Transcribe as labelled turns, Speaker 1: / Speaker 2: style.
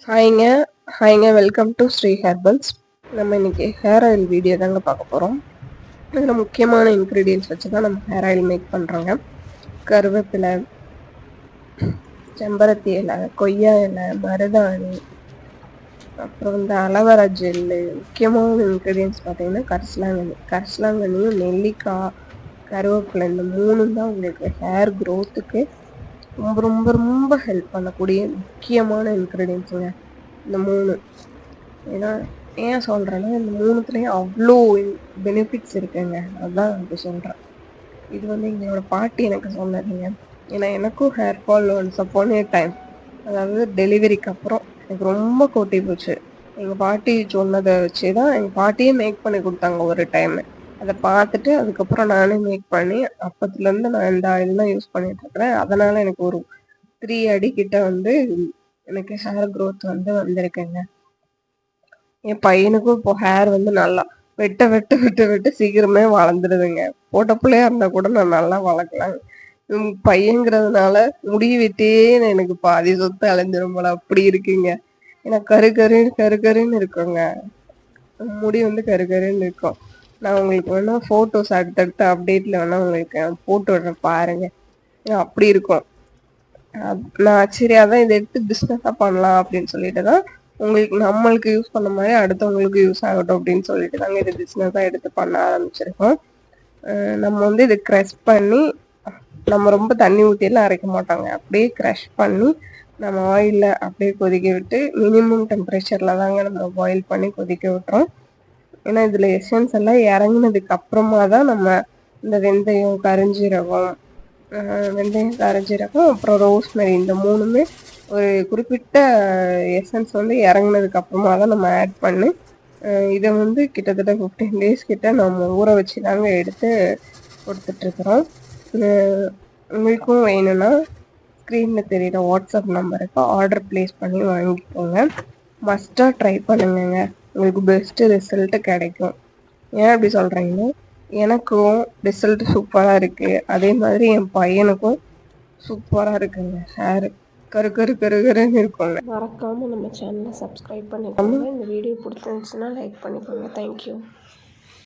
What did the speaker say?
Speaker 1: ஹாய்ங்க ஹாய்ங்க welcome to Sri herbals. நம்ம இன்னைக்கு hair oil video தாங்க பார்க்க போகிறோம். இதில் முக்கியமான இன்க்ரீடியன்ஸ் வச்சு தான் நம்ம ஹேர் ஆயில் மேக் பண்ணுறோங்க. கருவேப்பிலை, செம்பருத்தி இலை, கொய்யா இலை, மருதாணி, அப்புறம் இந்த அலோவேரா ஜெல்லு. முக்கியமான இன்க்ரீடியன்ஸ் பார்த்தீங்கன்னா கரிசலாங்கண்ணியும் நெல்லிக்காய், கருவேப்பிலை, இந்த மூணும் தான் உங்களுக்கு ஹேர் க்ரோத்துக்கு ரொம்ப ரொம்ப ரொம்ப ஹெல்ப் பண்ணக்கூடிய முக்கியமான இன்க்ரீடியன்ஸுங்க இந்த மூணு. ஏன்னா ஏன் சொல்கிறேன்னா இந்த மூணுத்துலேயும் அவ்வளோ பெனிஃபிட்ஸ் இருக்குங்க. அதுதான் இப்போ சொல்கிறேன். இது எங்களோட பாட்டி எனக்கு சொன்னதுங்க. ஏன்னா எனக்கும் hair fall once upon a time, அதாவது டெலிவரிக்கு அப்புறம் எனக்கு ரொம்ப கொட்டி போச்சு. எங்கள் பாட்டி சொன்னதை வச்சு தான் எங்கள் பாட்டியே மேக் பண்ணி கொடுத்தாங்க ஒரு டைம். அதை பார்த்துட்டு அதுக்கப்புறம் நானே மேக் பண்ணி அப்பத்துலேருந்து நான் இந்த ஆயில் தான் யூஸ் பண்ணிட்டு இருக்கிறேன். அதனால எனக்கு ஒரு 3 அடி கிட்ட எனக்கு ஹேர் க்ரோத் வந்திருக்குங்க. என் பையனுக்கும் இப்போ ஹேர் நல்லா வெட்ட வெட்ட வெட்ட வெட்ட சீக்கிரமே வளர்ந்துருதுங்க. போட்ட பிள்ளையா இருந்தா கூட நான் நல்லா வளர்க்கலாங்க. பையங்கிறதுனால முடி வெட்டே எனக்கு பாதி சொத்து அலைஞ்சிரும் போல அப்படி இருக்குங்க. ஏன்னா கருன்னு இருக்குங்க. முடி கருன்னு இருக்கும். நான் உங்களுக்கு வேணா போட்டோஸ் அடுத்தடுத்த அப்டேட்ல வேணா உங்களுக்கு போட்டு விடுறேன் பாருங்க. அப்படி இருக்கும். நான் சரி அதான் இதை எடுத்து பிஸ்னஸா பண்ணலாம் அப்படின்னு சொல்லிட்டு தான் நம்மளுக்கு யூஸ் பண்ண மாதிரி அடுத்தவங்களுக்கு யூஸ் ஆகட்டும் அப்படின்னு சொல்லிட்டு தாங்க இது பிஸ்னஸா எடுத்து பண்ண ஆரம்பிச்சிருக்கோம். நம்ம இதை க்ரஷ் பண்ணி, நம்ம ரொம்ப தண்ணி ஊற்றியெல்லாம் அரைக்க மாட்டோங்க. அப்படியே க்ரஷ் பண்ணி நம்ம ஆயிலில் அப்படியே கொதிக்க விட்டு மினிமம் டெம்பரேச்சரில் தாங்க நம்ம பாயில் பண்ணி கொதிக்க விட்டுறோம். ஏன்னா இதில் எசன்ஸ் எல்லாம் இறங்கினதுக்கு அப்புறமா தான் நம்ம இந்த வெந்தயம், கரிஞ்சீரகம், அப்புறம் ரோஸ்மெரி, இந்த மூணுமே ஒரு குறிப்பிட்ட எசன்ஸ் இறங்கினதுக்கு அப்புறமா தான் நம்ம ஆட் பண்ணி இதை கிட்டத்தட்ட 15 டேஸ் கிட்ட நம்ம ஊற வச்சு தாங்க எடுத்து கொடுத்துட்ருக்குறோம். உங்களுக்கும் வேணும்னா ஸ்க்ரீனில் தெரியுற வாட்ஸ்அப் நம்பருக்கு ஆர்டர் ப்ளேஸ் பண்ணி வாங்கிக்கோங்க. மஸ்ட்டாக ட்ரை பண்ணுங்க, உங்களுக்கு பெஸ்ட்டு ரிசல்ட்டு கிடைக்கும். ஏன் அப்படி சொல்கிறீங்கன்னா எனக்கும் ரிசல்ட் சூப்பராக இருக்குது. அதே மாதிரி என் பையனுக்கும் சூப்பராக இருக்குங்க. ஹேர் கருன்னு இருக்குங்க.
Speaker 2: மறக்காமல் நம்ம சேனலை சப்ஸ்கிரைப் பண்ணிக்கோங்க. இந்த வீடியோ பிடிச்சிருந்துச்சுன்னா லைக் பண்ணிக்கோங்க. தேங்க்யூ.